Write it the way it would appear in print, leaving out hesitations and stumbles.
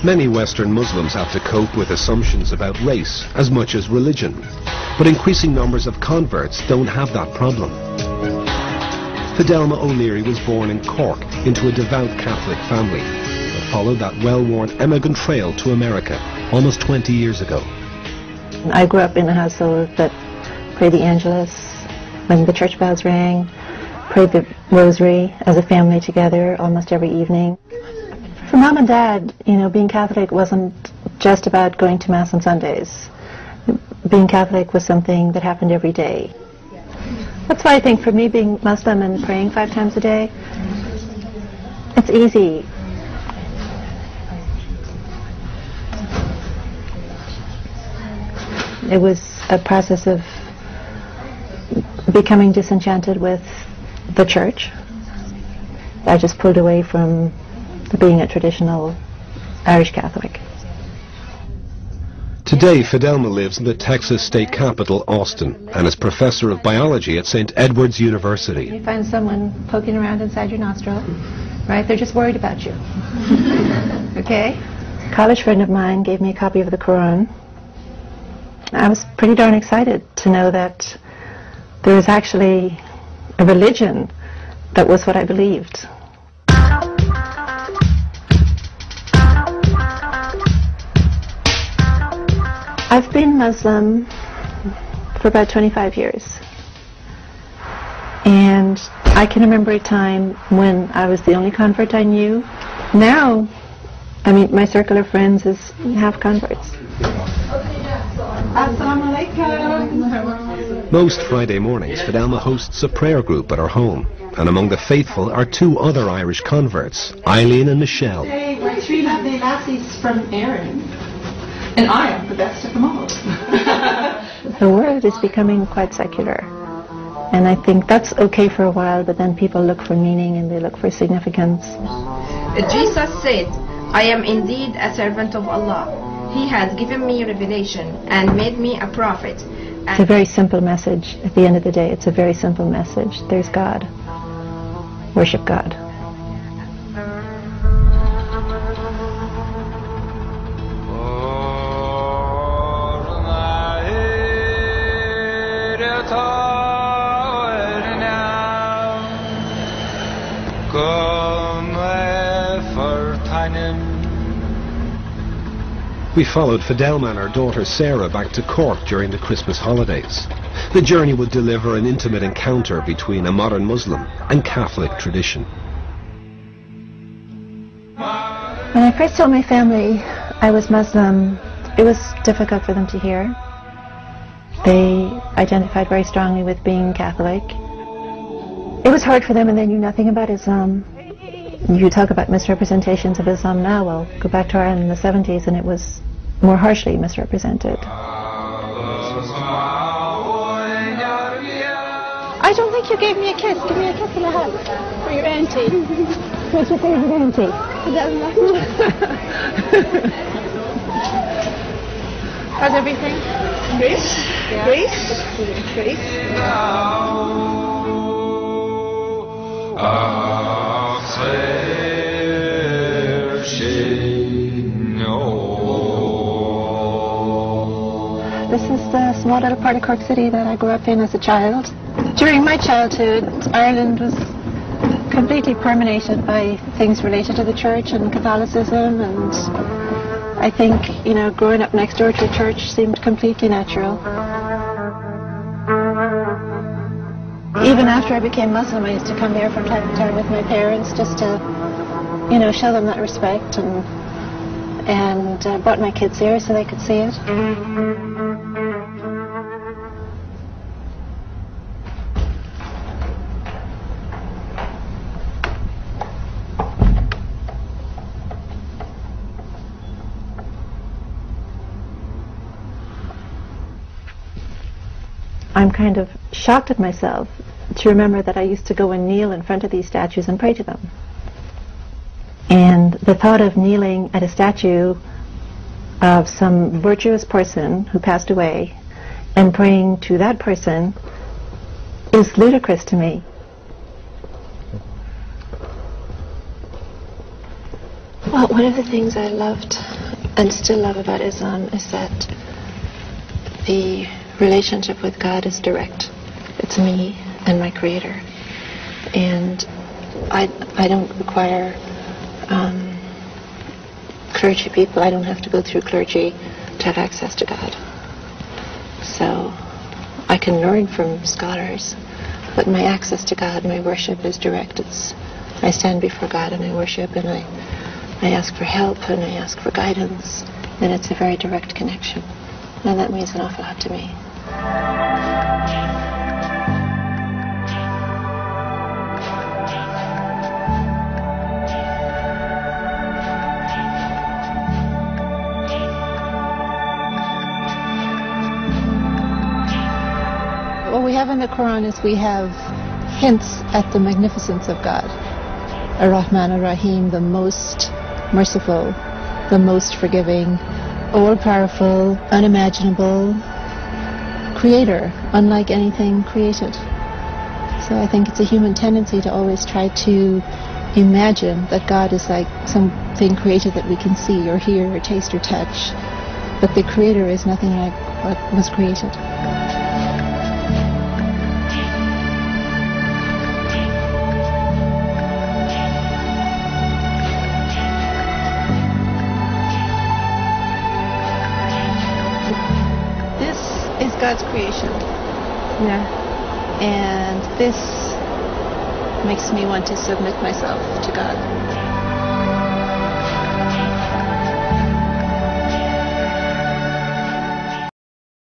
Many Western Muslims have to cope with assumptions about race as much as religion, but increasing numbers of converts don't have that problem. Fidelma O'Leary was born in Cork into a devout Catholic family, but followed that well-worn emigrant trail to America almost 20 years ago. I grew up in a household that prayed the Angelus when the church bells rang, prayed the rosary as a family together almost every evening. For Mom and Dad, being Catholic wasn't just about going to Mass on Sundays. Being Catholic was something that happened every day. That's why I think for me, being Muslim and praying 5 times a day, it's easy. It was a process of becoming disenchanted with the church. I just pulled away from being a traditional Irish Catholic. Today, Fidelma lives in the Texas state capital, Austin, and is professor of biology at St. Edward's University. You find someone poking around inside your nostril, right? They're just worried about you. Okay? A college friend of mine gave me a copy of the Quran. I was pretty darn excited to know that there was actually a religion that was what I believed. I've been Muslim for about 25 years. And I can remember a time when I was the only convert I knew. Now, my circle of friends is half converts. Most Friday mornings, Fidelma hosts a prayer group at her home, and among the faithful are 2 other Irish converts, Eileen and Michelle. Today we're 3 lovely lassies from Erin, and I am the best of them all. The world is becoming quite secular, and I think that's okay for a while, but then people look for meaning and they look for significance. Jesus said, "I am indeed a servant of Allah. He has given me revelation and made me a prophet." It's a very simple message. At the end of the day, it's a very simple message. There's God. Worship God. We followed Fidelma and her daughter Sarah back to Cork during the Christmas holidays. The journey would deliver an intimate encounter between a modern Muslim and Catholic tradition. When I first told my family I was Muslim, it was difficult for them to hear. They identified very strongly with being Catholic. It was hard for them, and they knew nothing about Islam. You talk about misrepresentations of Islam now, well, go back to Ireland in the 70s and it was more harshly misrepresented. I don't think you gave me a kiss. Give me a kiss and a hug for your auntie. What's your favorite auntie? How's everything? Great. Yeah. Great. Great. This is the small little part of Cork City that I grew up in as a child. During my childhood, Ireland was completely permeated by things related to the church and Catholicism, and I think, growing up next door to a church seemed completely natural. Even after I became Muslim, I used to come here from time to time with my parents just to, show them that respect, and brought my kids here so they could see it. I'm kind of shocked at myself to remember that I used to go and kneel in front of these statues and pray to them. And the thought of kneeling at a statue of some virtuous person who passed away and praying to that person is ludicrous to me. Well, one of the things I loved and still love about Islam is that the relationship with God is direct. It's me and my Creator. And I don't require clergy people. I don't have to go through clergy to have access to God. So I can learn from scholars, but my access to God, my worship is direct. I stand before God and I worship, and I ask for help and I ask for guidance, and it's a very direct connection. And that means an awful lot to me. What we have in the Quran is we have hints at the magnificence of God. Ar-Rahman Ar-Rahim, the most merciful, the most forgiving, all-powerful, unimaginable creator, unlike anything created. So I think it's a human tendency to always try to imagine that God is like something created that we can see or hear or taste or touch, but the creator is nothing like what was created. God's creation. Yeah. And this makes me want to submit myself to God.